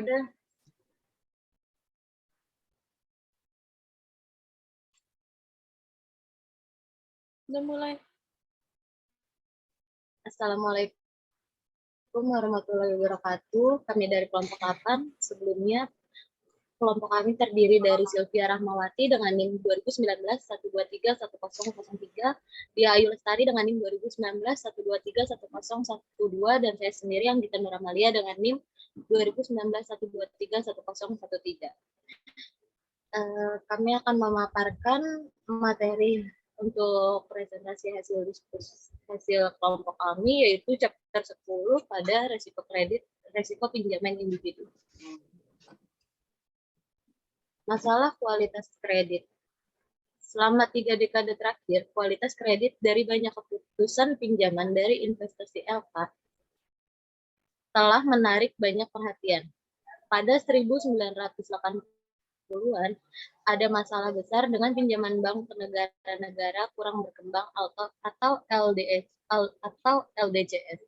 Udah. Udah mulai. Assalamualaikum warahmatullahi wabarakatuh. Kami dari kelompok 8. Sebelumnya, kelompok kami terdiri dari Sylvia Rahmawati dengan NIM 2019-123-1003, Dia Ayu Lestari dengan NIM 2019-123-1012, dan saya sendiri yang Dita Nur Amalia dengan NIM 2019-123-1013. Kami akan memaparkan materi untuk presentasi hasil kelompok kami, yaitu chapter 10 pada resiko pinjaman individu. Masalah kualitas kredit. Selama 3 dekade terakhir, kualitas kredit dari banyak keputusan pinjaman dari investasi LK telah menarik banyak perhatian. Pada 1980-an, ada masalah besar dengan pinjaman bank ke negara-negara kurang berkembang atau LDCS,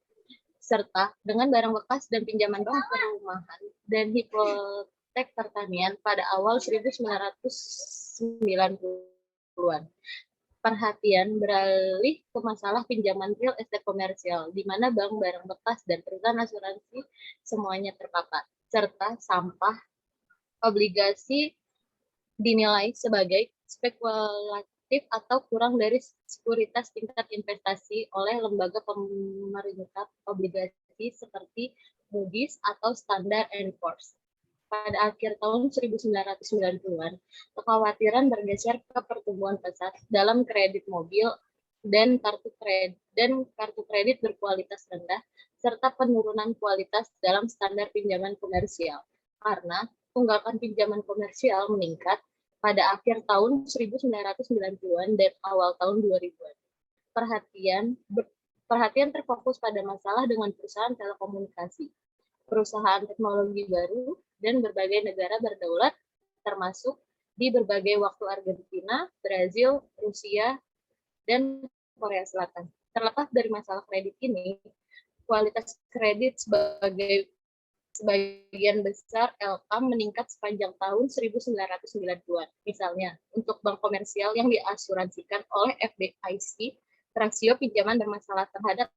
serta dengan barang bekas dan pinjaman bank perumahan dan hipotek pertanian pada awal 1990-an. Perhatian beralih ke masalah pinjaman real estate komersial, di mana bank, barang bekas, dan perusahaan asuransi semuanya terpapar, serta sampah obligasi dinilai sebagai spekulatif atau kurang dari sekuritas tingkat investasi oleh lembaga pemerintah obligasi seperti Moody's atau Standard & Poor's. Pada akhir tahun 1990-an, kekhawatiran bergeser ke pertumbuhan pesat dalam kredit mobil dan kartu kredit berkualitas rendah, serta penurunan kualitas dalam standar pinjaman komersial, karena tunggakan pinjaman komersial meningkat pada akhir tahun 1990-an dan awal tahun 2000-an. Perhatian terfokus pada masalah dengan perusahaan telekomunikasi, perusahaan teknologi baru, dan berbagai negara berdaulat, termasuk di berbagai waktu Argentina, Brazil, Rusia, dan Korea Selatan. Terlepas dari masalah kredit ini, kualitas kredit sebagian besar LK meningkat sepanjang tahun 1990-an. Misalnya, untuk bank komersial yang diasuransikan oleh FDIC, rasio pinjaman bermasalah terhadap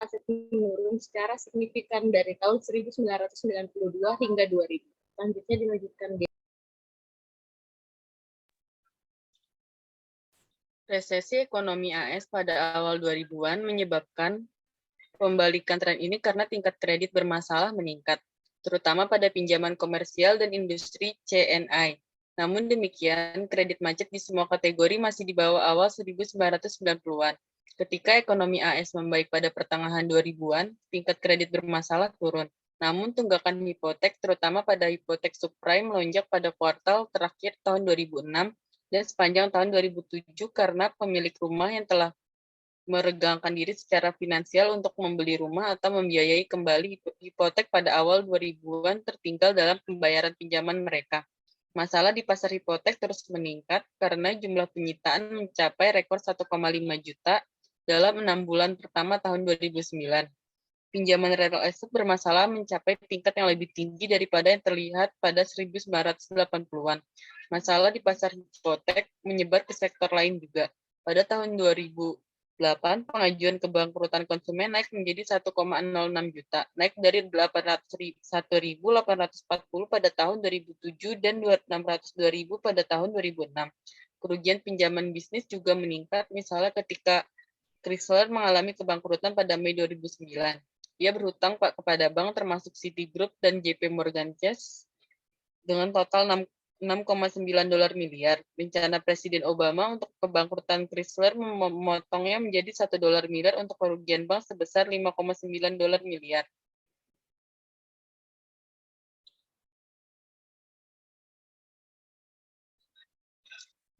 aset menurun secara signifikan dari tahun 1992 hingga 2000. Selanjutnya dilanjutkan. Resesi ekonomi AS pada awal 2000-an menyebabkan pembalikan tren ini karena tingkat kredit bermasalah meningkat, terutama pada pinjaman komersial dan industri CNI. Namun demikian, kredit macet di semua kategori masih di bawah awal 1990-an. Ketika ekonomi AS membaik pada pertengahan 2000-an, tingkat kredit bermasalah turun. Namun tunggakan hipotek, terutama pada hipotek subprime, melonjak pada kuartal terakhir tahun 2006 dan sepanjang tahun 2007 karena pemilik rumah yang telah meregangkan diri secara finansial untuk membeli rumah atau membiayai kembali hipotek pada awal 2000-an tertinggal dalam pembayaran pinjaman mereka. Masalah di pasar hipotek terus meningkat karena jumlah penyitaan mencapai rekor 1,5 juta dalam 6 bulan pertama tahun 2009. Pinjaman real estate bermasalah mencapai tingkat yang lebih tinggi daripada yang terlihat pada 1980-an. Masalah di pasar hipotek menyebar ke sektor lain juga. Pada tahun 2008, pengajuan kebangkrutan konsumen naik menjadi 1,06 juta, naik dari 801.840 pada tahun 2007 dan 602.000 pada tahun 2006. Kerugian pinjaman bisnis juga meningkat, misalnya ketika Chrysler mengalami kebangkrutan pada Mei 2009. Dia berhutang kepada bank termasuk Citigroup dan JP Morgan Chase dengan total 6,9 dolar miliar. Rencana Presiden Obama untuk kebangkrutan Chrysler memotongnya menjadi 1 dolar miliar untuk kerugian bank sebesar 5,9 dolar miliar.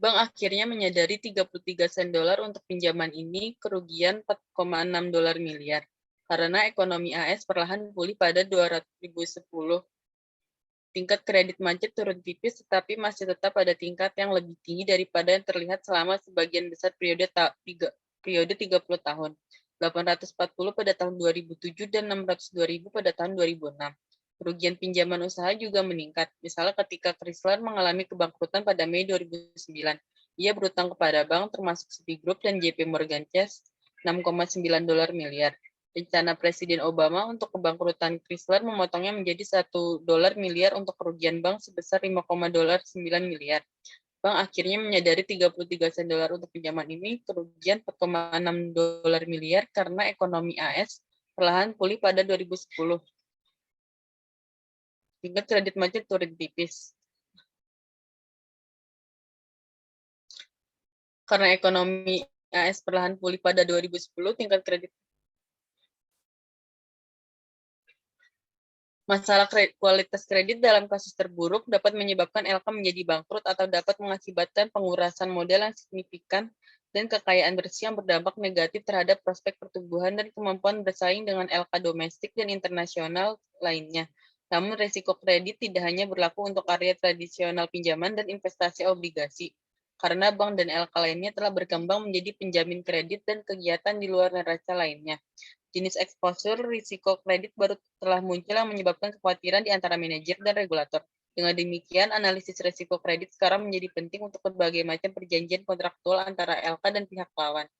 Bank akhirnya menyadari 33 sen dolar untuk pinjaman ini kerugian 4,6 dolar miliar. Karena ekonomi AS perlahan pulih pada 2010. Tingkat kredit macet turun tipis tetapi masih tetap pada tingkat yang lebih tinggi daripada yang terlihat selama sebagian besar periode 30 tahun. 840 pada tahun 2007 dan 602.000 pada tahun 2006. Kerugian pinjaman usaha juga meningkat. Misalnya ketika Chrysler mengalami kebangkrutan pada Mei 2009, ia berutang kepada bank termasuk Citigroup dan JP Morgan Chase $6,9 miliar. Rencana Presiden Obama untuk kebangkrutan Chrysler memotongnya menjadi $1 miliar untuk kerugian bank sebesar $5,9 miliar. Bank akhirnya menyadari 33 sen dolar untuk pinjaman ini, kerugian $4,6 miliar karena ekonomi AS perlahan pulih pada 2010. Tingkat kredit macet turun tipis. Karena ekonomi AS perlahan pulih pada 2010, tingkat kredit masalah kualitas kredit dalam kasus terburuk dapat menyebabkan LK menjadi bangkrut atau dapat mengakibatkan pengurasan modal yang signifikan dan kekayaan bersih yang berdampak negatif terhadap prospek pertumbuhan dan kemampuan bersaing dengan LK domestik dan internasional lainnya. Namun risiko kredit tidak hanya berlaku untuk area tradisional pinjaman dan investasi obligasi, karena bank dan LK lainnya telah berkembang menjadi penjamin kredit dan kegiatan di luar neraca lainnya. Jenis exposure risiko kredit baru telah muncul yang menyebabkan kekhawatiran di antara manajer dan regulator. Dengan demikian, analisis risiko kredit sekarang menjadi penting untuk berbagai macam perjanjian kontraktual antara LK dan pihak lawan.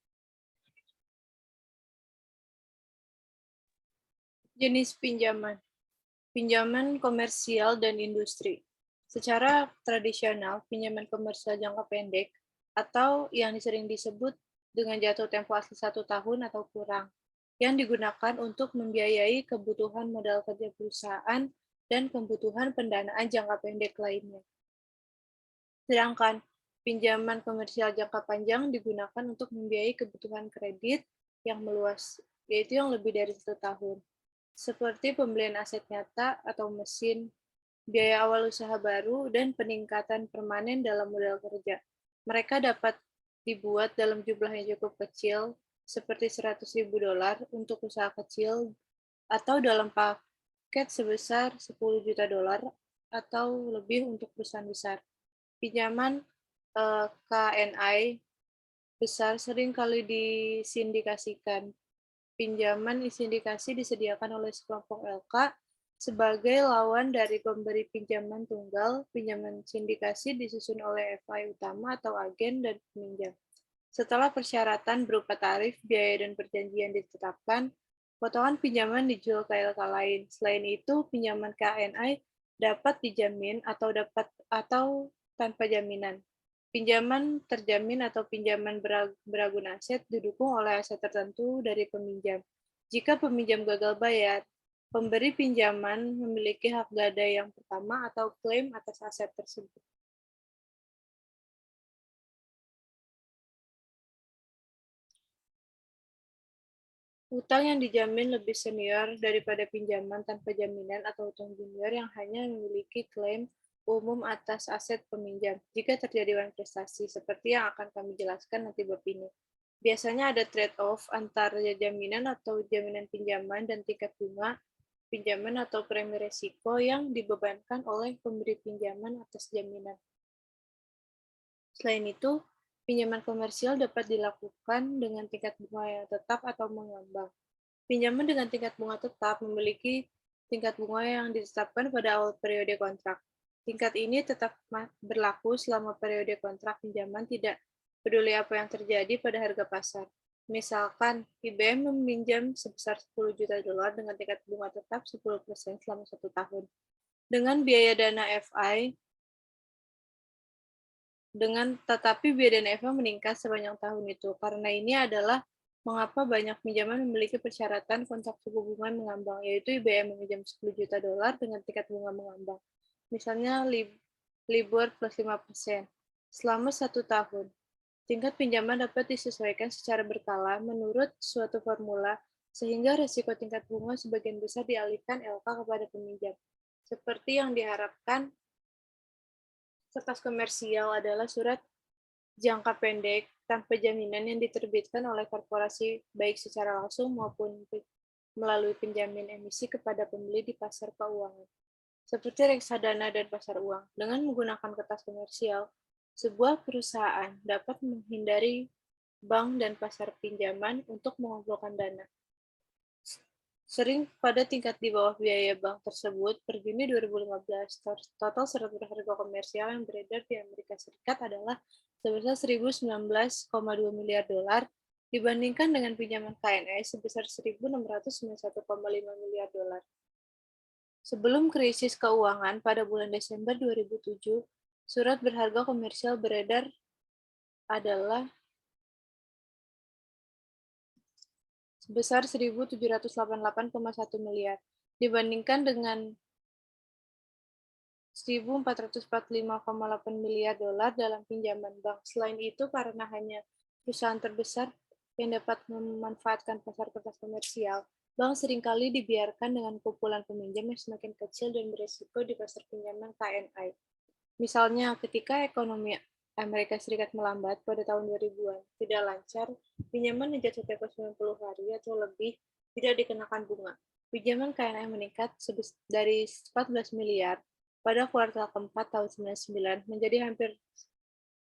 Jenis pinjaman. Pinjaman komersial dan industri. Secara tradisional, pinjaman komersial jangka pendek atau yang sering disebut dengan jatuh tempo asli 1 tahun atau kurang, yang digunakan untuk membiayai kebutuhan modal kerja perusahaan dan kebutuhan pendanaan jangka pendek lainnya. Sedangkan pinjaman komersial jangka panjang digunakan untuk membiayai kebutuhan kredit yang meluas, yaitu yang lebih dari 1 tahun, seperti pembelian aset nyata atau mesin, biaya awal usaha baru, dan peningkatan permanen dalam modal kerja. Mereka dapat dibuat dalam jumlah yang cukup kecil, seperti $100.000 untuk usaha kecil, atau dalam paket sebesar $10 juta atau lebih untuk perusahaan besar. Pinjaman KNI besar sering kali disindikasikan. Pinjaman sindikasi disediakan oleh sekelompok LK sebagai lawan dari pemberi pinjaman tunggal. Pinjaman sindikasi disusun oleh FI utama atau agen dan peminjam. Setelah persyaratan berupa tarif, biaya, dan perjanjian ditetapkan, potongan pinjaman dijual ke LK lain. Selain itu, pinjaman KNI dapat dijamin atau tanpa jaminan. Pinjaman terjamin atau pinjaman beragun aset didukung oleh aset tertentu dari peminjam. Jika peminjam gagal bayar, pemberi pinjaman memiliki hak gadai yang pertama atau klaim atas aset tersebut. Utang yang dijamin lebih senior daripada pinjaman tanpa jaminan atau utang junior yang hanya memiliki klaim umum atas aset peminjam. Jika terjadi manifestasi, seperti yang akan kami jelaskan nanti bab ini. Biasanya ada trade-off antara jaminan atau jaminan pinjaman dan tingkat bunga pinjaman atau premi risiko yang dibebankan oleh pemberi pinjaman atas jaminan. Selain itu, pinjaman komersial dapat dilakukan dengan tingkat bunga yang tetap atau mengambang. Pinjaman dengan tingkat bunga tetap memiliki tingkat bunga yang ditetapkan pada awal periode kontrak. Tingkat ini tetap berlaku selama periode kontrak pinjaman, tidak peduli apa yang terjadi pada harga pasar. Misalkan, IBM meminjam sebesar $10 juta dengan tingkat bunga tetap 10% selama 1 tahun. Dengan biaya dana FI, tetapi biaya dana FI meningkat sepanjang tahun itu. Karena ini adalah mengapa banyak pinjaman memiliki persyaratan kontrak suku bunga mengambang, yaitu IBM meminjam $10 juta dengan tingkat bunga mengambang. Misalnya LIBOR plus 5%. Selama 1 tahun, tingkat pinjaman dapat disesuaikan secara berkala menurut suatu formula, sehingga risiko tingkat bunga sebagian besar dialihkan LK kepada peminjam. Seperti yang diharapkan, kertas komersial adalah surat jangka pendek tanpa jaminan yang diterbitkan oleh korporasi baik secara langsung maupun melalui penjamin emisi kepada pembeli di pasar keuangan, seperti reksadana dan pasar uang. Dengan menggunakan kertas komersial, sebuah perusahaan dapat menghindari bank dan pasar pinjaman untuk mengumpulkan dana. sering pada tingkat di bawah biaya bank tersebut. Per Juni 2015, total surat berharga komersial yang beredar di Amerika Serikat adalah sebesar 1.019,2 miliar dolar, dibandingkan dengan pinjaman KNI sebesar 1.691,5 miliar dolar. Sebelum krisis keuangan pada bulan Desember 2007, surat berharga komersial beredar adalah sebesar 1.788,1 miliar, dibandingkan dengan 1.445,8 miliar dolar dalam pinjaman bank. Selain itu, karena hanya perusahaan terbesar yang dapat memanfaatkan pasar kertas komersial, bank seringkali dibiarkan dengan kumpulan peminjam yang semakin kecil dan berisiko di pasar pinjaman KNI. Misalnya, ketika ekonomi Amerika Serikat melambat pada tahun 2000-an, tidak lancar, pinjaman yang jatuh tempo 90 hari atau lebih tidak dikenakan bunga. Pinjaman KNI meningkat dari 14 miliar pada kuartal keempat tahun 99 menjadi hampir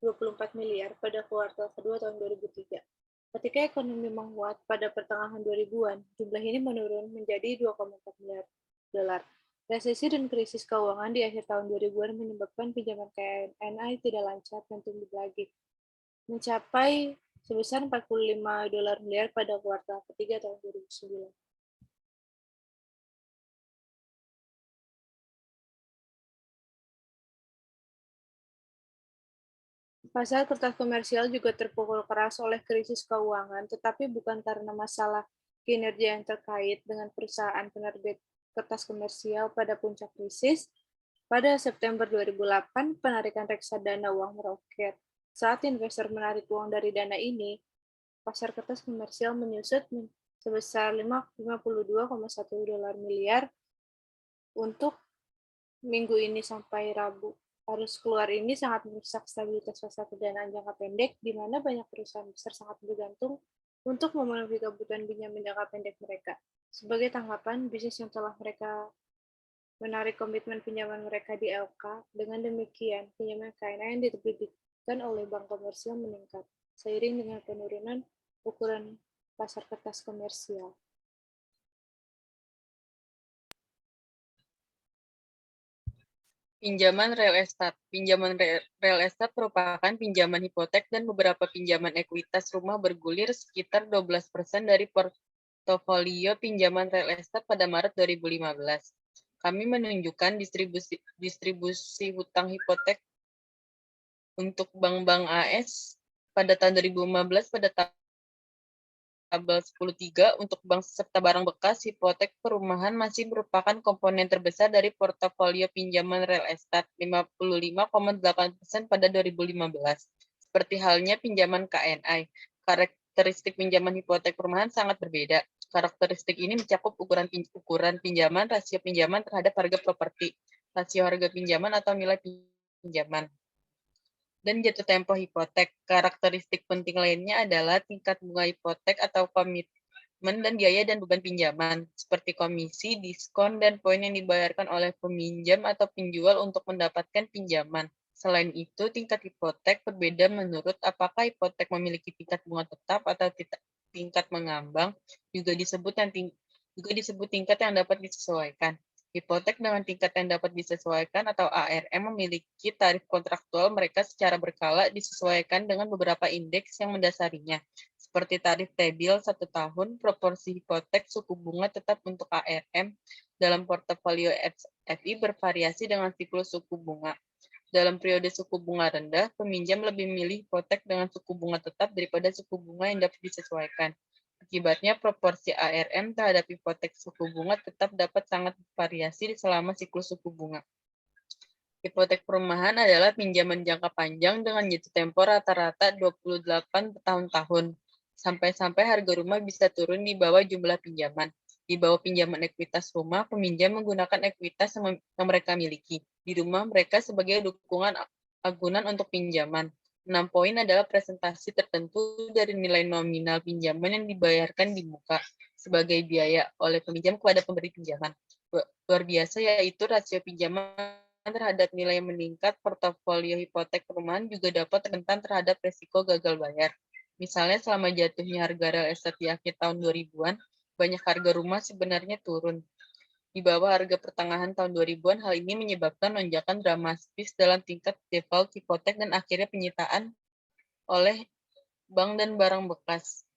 24 miliar pada kuartal kedua tahun 2003. Ketika ekonomi menguat pada pertengahan 2000-an, jumlah ini menurun menjadi 2,4 miliar dolar. Resesi dan krisis keuangan di akhir tahun 2000-an menyebabkan pinjaman KNI tidak lancar dan tumbuh lagi, mencapai sebesar 45 dolar miliar pada kuartal ketiga tahun 2009. Pasar kertas komersial juga terpukul keras oleh krisis keuangan, tetapi bukan karena masalah kinerja yang terkait dengan perusahaan penerbit kertas komersial pada puncak krisis. Pada September 2008, penarikan reksadana uang meroket. Saat investor menarik uang dari dana ini, pasar kertas komersial menyusut sebesar 52,1 dolar miliar untuk minggu ini sampai Rabu. Arus keluar ini sangat merusak stabilitas pasar pendanaan jangka pendek, di mana banyak perusahaan besar sangat bergantung untuk memenuhi kebutuhan pinjaman jangka pendek mereka. Sebagai tanggapan, bisnis yang telah mereka menarik komitmen pinjaman mereka di LK, dengan demikian pinjaman KNI yang diterbitkan oleh bank komersial meningkat, seiring dengan penurunan ukuran pasar kertas komersial. Pinjaman real estate. Pinjaman real estate merupakan pinjaman hipotek dan beberapa pinjaman ekuitas rumah bergulir sekitar 12% dari portofolio pinjaman real estate pada Maret 2015. Kami menunjukkan distribusi hutang hipotek untuk bank-bank AS pada tahun 2015 pada tabel 10.3 untuk bank serta barang bekas, hipotek perumahan masih merupakan komponen terbesar dari portofolio pinjaman real estate, 55,8% pada 2015. Seperti halnya pinjaman KNI, karakteristik pinjaman hipotek perumahan sangat berbeda. Karakteristik ini mencakup ukuran pinjaman, rasio pinjaman terhadap harga properti, rasio harga pinjaman atau nilai pinjaman, dan jatuh tempo hipotek. Karakteristik penting lainnya adalah tingkat bunga hipotek atau komitmen dan biaya dan beban pinjaman, seperti komisi, diskon, dan poin yang dibayarkan oleh peminjam atau penjual untuk mendapatkan pinjaman. Selain itu, tingkat hipotek berbeda menurut apakah hipotek memiliki tingkat bunga tetap atau tingkat mengambang, juga disebut tingkat yang dapat disesuaikan. Hipotek dengan tingkat yang dapat disesuaikan atau ARM memiliki tarif kontraktual mereka secara berkala disesuaikan dengan beberapa indeks yang mendasarinya, seperti tarif T-bill 1 tahun, proporsi hipotek, suku bunga tetap untuk ARM dalam portofolio FI bervariasi dengan siklus suku bunga. Dalam periode suku bunga rendah, peminjam lebih memilih hipotek dengan suku bunga tetap daripada suku bunga yang dapat disesuaikan. Akibatnya, proporsi ARM terhadap hipotek suku bunga tetap dapat sangat bervariasi selama siklus suku bunga. Hipotek perumahan adalah pinjaman jangka panjang dengan jatuh tempo rata-rata 28 tahun-tahun. Sampai-sampai harga rumah bisa turun di bawah jumlah pinjaman. Di bawah pinjaman ekuitas rumah, peminjam menggunakan ekuitas yang mereka miliki di rumah mereka sebagai dukungan agunan untuk pinjaman. 6 poin adalah presentasi tertentu dari nilai nominal pinjaman yang dibayarkan di muka sebagai biaya oleh peminjam kepada pemberi pinjaman. Luar biasa yaitu rasio pinjaman terhadap nilai yang meningkat. Portofolio hipotek perumahan juga dapat rentan terhadap resiko gagal bayar. Misalnya selama jatuhnya harga real estate di akhir tahun 2000-an, banyak harga rumah sebenarnya turun. Di bawah harga pertengahan tahun 2000-an, hal ini menyebabkan lonjakan dramatis dalam tingkat default hipotek dan akhirnya penyitaan oleh bank dan barang bekas.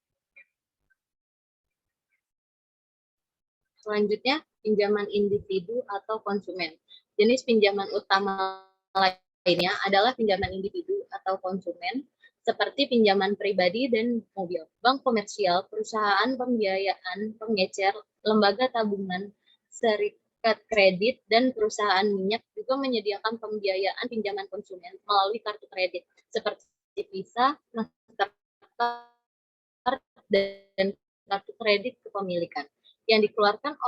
Selanjutnya, pinjaman individu atau konsumen. Jenis pinjaman utama lainnya adalah pinjaman individu atau konsumen, seperti pinjaman pribadi dan mobil. Bank komersial, perusahaan pembiayaan, pengecer, lembaga tabungan, serikat kredit, dan perusahaan minyak juga menyediakan pembiayaan pinjaman konsumen melalui kartu kredit, seperti Visa, Mastercard, dan kartu kredit kepemilikan yang dikeluarkan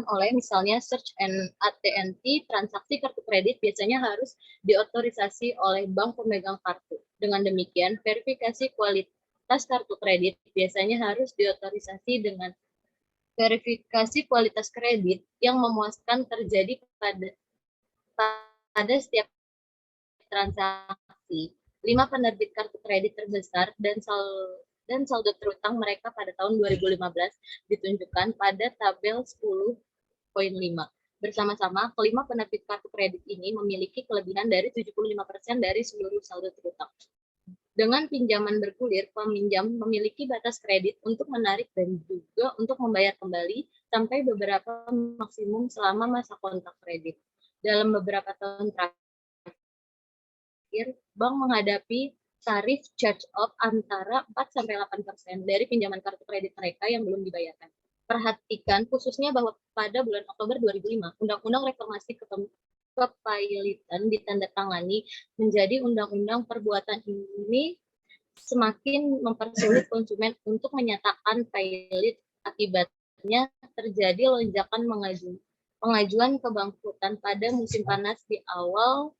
oleh misalnya Search and AT&T. Transaksi kartu kredit biasanya harus diotorisasi oleh bank pemegang kartu. Dengan demikian, verifikasi kualitas kartu kredit biasanya harus diotorisasi dengan verifikasi kualitas kredit yang memuaskan terjadi pada setiap transaksi. 5 penerbit kartu kredit terbesar dan saldo terutang mereka pada tahun 2015 ditunjukkan pada tabel 10.5. Bersama-sama, kelima penerbit kartu kredit ini memiliki kelebihan dari 75% dari seluruh saldo terutang. Dengan pinjaman bergulir, peminjam memiliki batas kredit untuk menarik dan juga untuk membayar kembali sampai beberapa maksimum selama masa kontrak kredit. Dalam beberapa tahun terakhir, bank menghadapi tarif charge-off antara 4-8% dari pinjaman kartu kredit mereka yang belum dibayarkan. Perhatikan khususnya bahwa pada bulan Oktober 2005, Undang-Undang Reformasi Kepailitan ditandatangani menjadi undang-undang. Perbuatan ini semakin mempersulit konsumen untuk menyatakan pailit. Akibatnya terjadi lonjakan pengajuan kebangkrutan pada musim panas di awal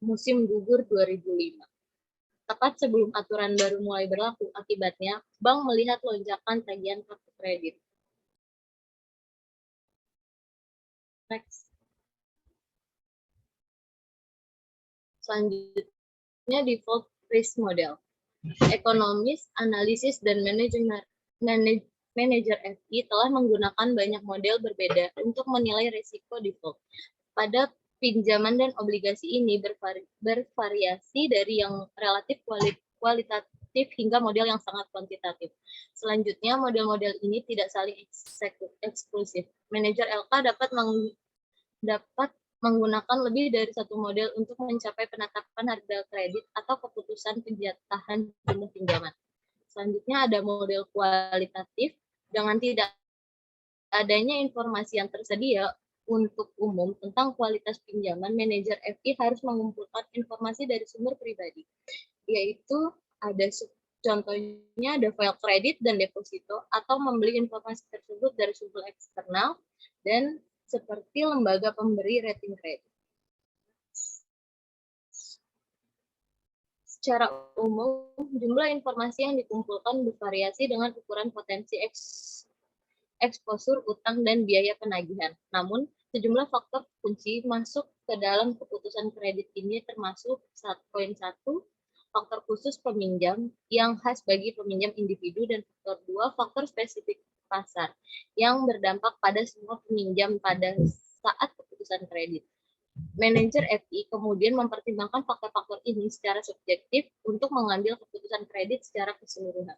musim gugur 2005. Tepat sebelum aturan baru mulai berlaku, akibatnya bank melihat lonjakan tagihan kartu kredit. Next. Selanjutnya, default risk model. Ekonomis, analisis, dan manajer FI telah menggunakan banyak model berbeda untuk menilai risiko default. Pada pinjaman dan obligasi ini bervariasi dari yang relatif kualitatif hingga model yang sangat kuantitatif. Selanjutnya, model-model ini tidak saling eksklusif. Manajer LK dapat menggunakan lebih dari satu model untuk mencapai penetapan harga kredit atau keputusan penjatahan jumlah pinjaman. Selanjutnya ada model kualitatif. Dengan tidak adanya informasi yang tersedia untuk umum tentang kualitas pinjaman, manajer FI harus mengumpulkan informasi dari sumber pribadi, yaitu contohnya ada file kredit dan deposito, atau membeli informasi tersebut dari sumber eksternal, dan seperti lembaga pemberi rating kredit. Secara umum, jumlah informasi yang dikumpulkan bervariasi dengan ukuran potensi eksposur utang dan biaya penagihan. Namun, sejumlah faktor kunci masuk ke dalam keputusan kredit ini, termasuk poin 1, faktor khusus peminjam yang khas bagi peminjam individu, dan faktor 2, faktor spesifik pasar yang berdampak pada semua peminjam pada saat keputusan kredit. Manajer FI kemudian mempertimbangkan faktor-faktor ini secara subjektif untuk mengambil keputusan kredit secara keseluruhan.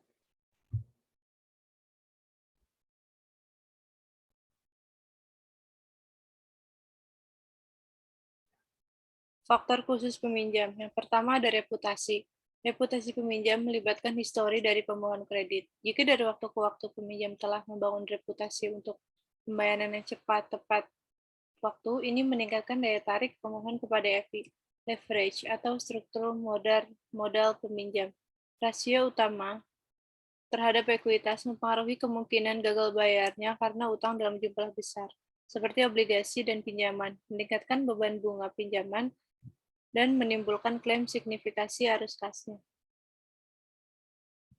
Faktor khusus peminjam. Yang pertama ada reputasi. Reputasi peminjam melibatkan histori dari pemohon kredit. Jika dari waktu ke waktu peminjam telah membangun reputasi untuk pembayaran yang cepat, tepat waktu, ini meningkatkan daya tarik pemohon kepada FI. Leverage atau struktur modal peminjam. Rasio utama terhadap ekuitas mempengaruhi kemungkinan gagal bayarnya karena utang dalam jumlah besar, seperti obligasi dan pinjaman, meningkatkan beban bunga pinjaman, dan menimbulkan klaim signifikasi arus kasnya.